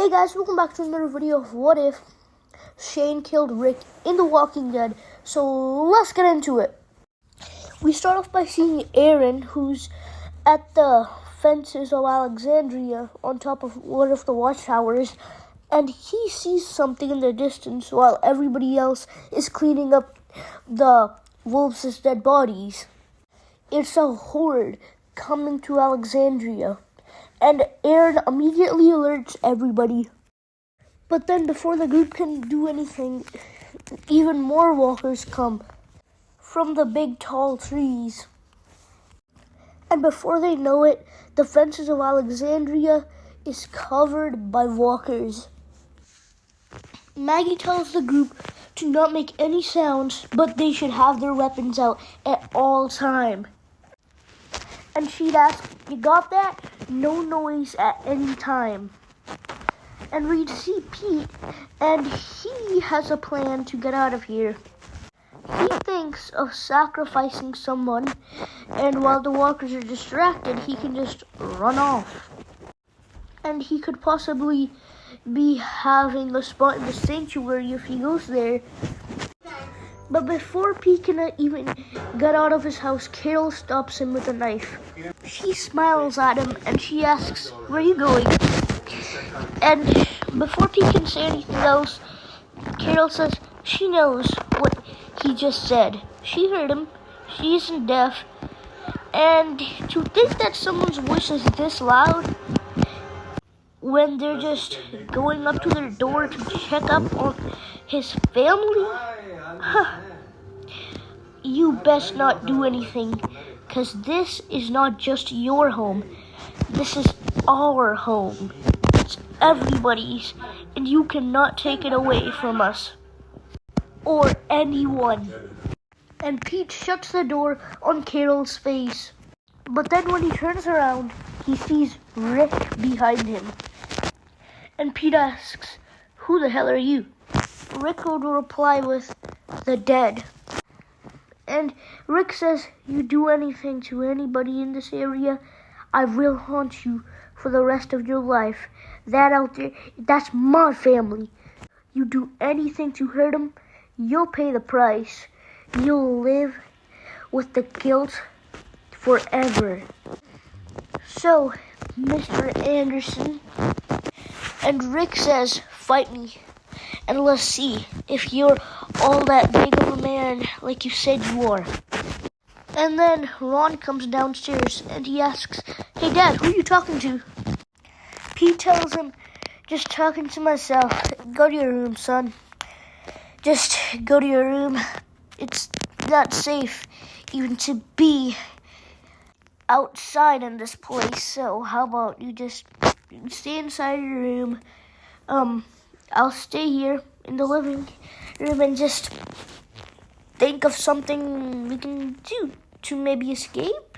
Hey guys, welcome back to another video of What If Shane Killed Rick in The Walking Dead. So let's get into it. We start off by seeing Aaron, who's at the fences of Alexandria on top of one of the watchtowers, and he sees something in the distance while everybody else is cleaning up the wolves' dead bodies. It's a horde coming to Alexandria. And Aaron immediately alerts everybody. But then before the group can do anything, even more walkers come from the big tall trees. And before they know it, the fences of Alexandria is covered by walkers. Maggie tells the group to not make any sounds, but they should have their weapons out at all time. And she'd ask, "You got that? No noise at any time." And we'd see Pete, and he has a plan to get out of here. He thinks of sacrificing someone, and while the walkers are distracted, he can just run off. And he could possibly be having a spot in the sanctuary if he goes there. But before Pete can even get out of his house, Carol stops him with a knife. She smiles at him and she asks, "Where are you going?" And before Pete can say anything else, Carol says she knows what he just said. She heard him. She isn't deaf. And to think that someone's voice is this loud when they're just going up to their door to check up on his family? You best not do anything, because this is not just your home. This is our home. It's everybody's, and you cannot take it away from us or anyone. And Pete shuts the door on Carol's face. But then when he turns around, he sees Rick behind him. And Pete asks, "Who the hell are you?" Rick would reply with, "The dead." And Rick says, "You do anything to anybody in this area, I will haunt you for the rest of your life. That out there, that's my family. You do anything to hurt them, you'll pay the price. You'll live with the guilt forever." So, Mr. Anderson, and Rick says, "Fight me. And let's see if you're all that big of a man like you said you are." And then Ron comes downstairs and he asks, "Hey Dad, who are you talking to?" Pete tells him, "Just talking to myself. Go to your room, son. Just go to your room. It's not safe even to be outside in this place. So how about you just stay inside your room? I'll stay here in the living room and just think of something we can do to maybe escape."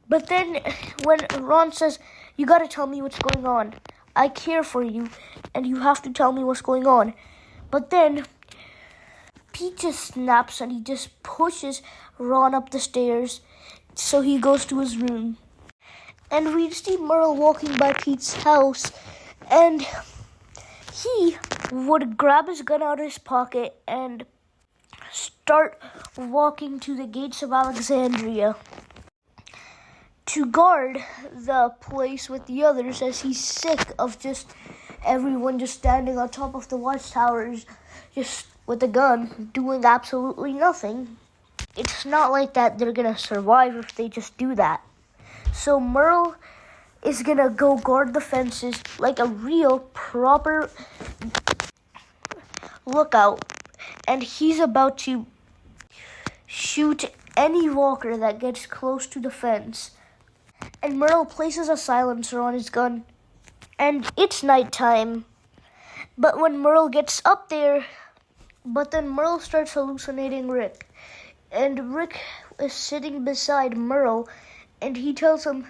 But then when Ron says, "You gotta tell me what's going on. I care for you and you have to tell me what's going on." But then Pete just snaps and he just pushes Ron up the stairs, so he goes to his room. And we see Merle walking by Pete's house, and he would grab his gun out of his pocket and start walking to the gates of Alexandria to guard the place with the others, as he's sick of just everyone just standing on top of the watchtowers just with a gun doing absolutely nothing. It's not like that they're gonna survive if they just do that. So Merle is gonna go guard the fences like a real proper lookout, and he's about to shoot any walker that gets close to the fence. And Merle places a silencer on his gun, and it's nighttime. But when Merle gets up there, Merle starts hallucinating Rick, and Rick is sitting beside Merle, and he tells him,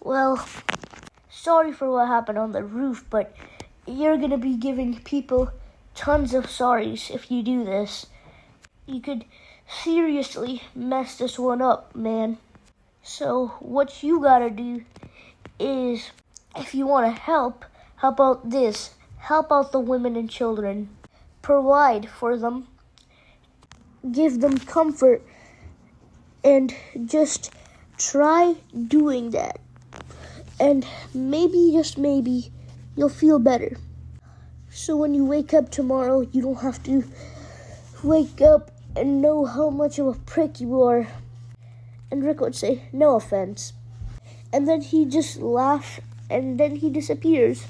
"Well, sorry for what happened on the roof, but you're gonna be giving people tons of sorries if you do this. You could seriously mess this one up, man. So what you gotta do is, if you want to help How about this? Help out the women and children. Provide for them. Give them comfort. And just try doing that. And maybe, just maybe, you'll feel better. So when you wake up tomorrow, you don't have to wake up and know how much of a prick you are. And Rick would say, no offense. And then he just laughs, and then he disappears.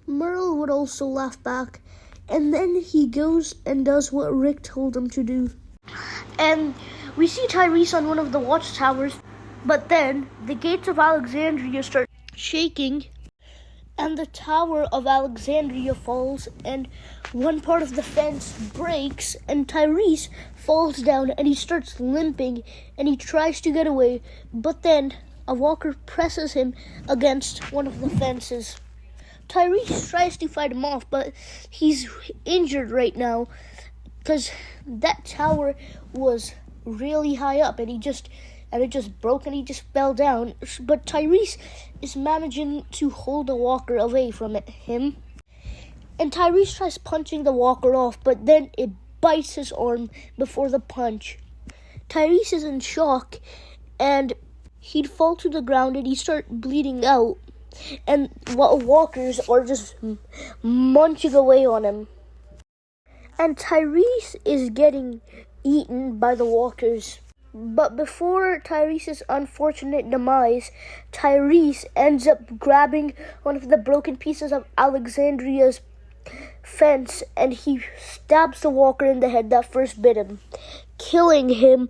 Merle would also laugh back, and then he goes and does what Rick told him to do. And we see Tyrese on one of the watchtowers, but then the gates of Alexandria start shaking, and the Tower of Alexandria falls, and one part of the fence breaks, and Tyrese falls down, and he starts limping, and he tries to get away, but then a walker presses him against one of the fences. Tyrese tries to fight him off, but he's injured right now, because that tower was really high up, and it just broke, and he just fell down. But Tyrese is managing to hold the walker away from him. And Tyrese tries punching the walker off, but then it bites his arm before the punch. Tyrese is in shock, and he'd fall to the ground, and he'd start bleeding out. And walkers are just munching away on him. And Tyrese is getting eaten by the walkers. But before Tyrese's unfortunate demise, Tyrese ends up grabbing one of the broken pieces of Alexandria's fence, and he stabs the walker in the head that first bit him, killing him.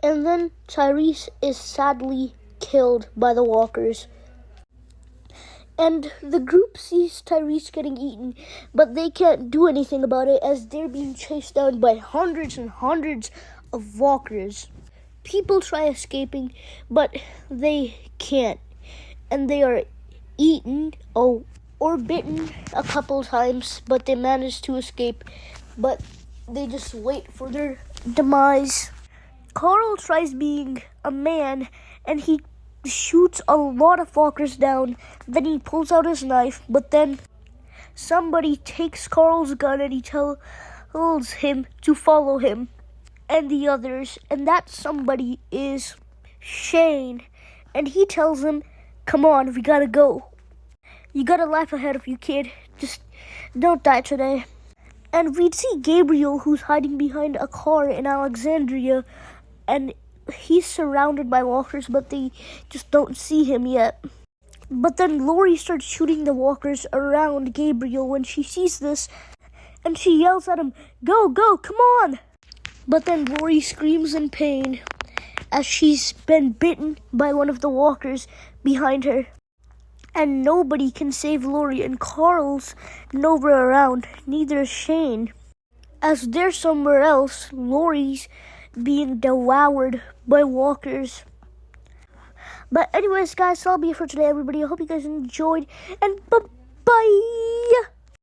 And then Tyrese is sadly killed by the walkers. And the group sees Tyrese getting eaten, but they can't do anything about it as they're being chased down by hundreds and hundreds of walkers. People try escaping, but they can't. And they are eaten or bitten a couple times, but they manage to escape. But they just wait for their demise. Carl tries being a man, and he shoots a lot of walkers down. Then he pulls out his knife, but then somebody takes Carl's gun, and he tells him to follow him and the others, and that somebody is Shane, and he tells him, come on, we gotta go. You got a life ahead of you, kid. Just don't die today. And we'd see Gabriel, who's hiding behind a car in Alexandria, and he's surrounded by walkers, but they just don't see him yet. But then Lori starts shooting the walkers around Gabriel when she sees this, and she yells at him, go, come on! But then Lori screams in pain as she's been bitten by one of the walkers behind her. And nobody can save Lori, and Carl's nowhere around, neither is Shane. As they're somewhere else, Lori's being devoured by walkers. But anyways, guys, that'll be it for today, everybody. I hope you guys enjoyed, and bye-bye!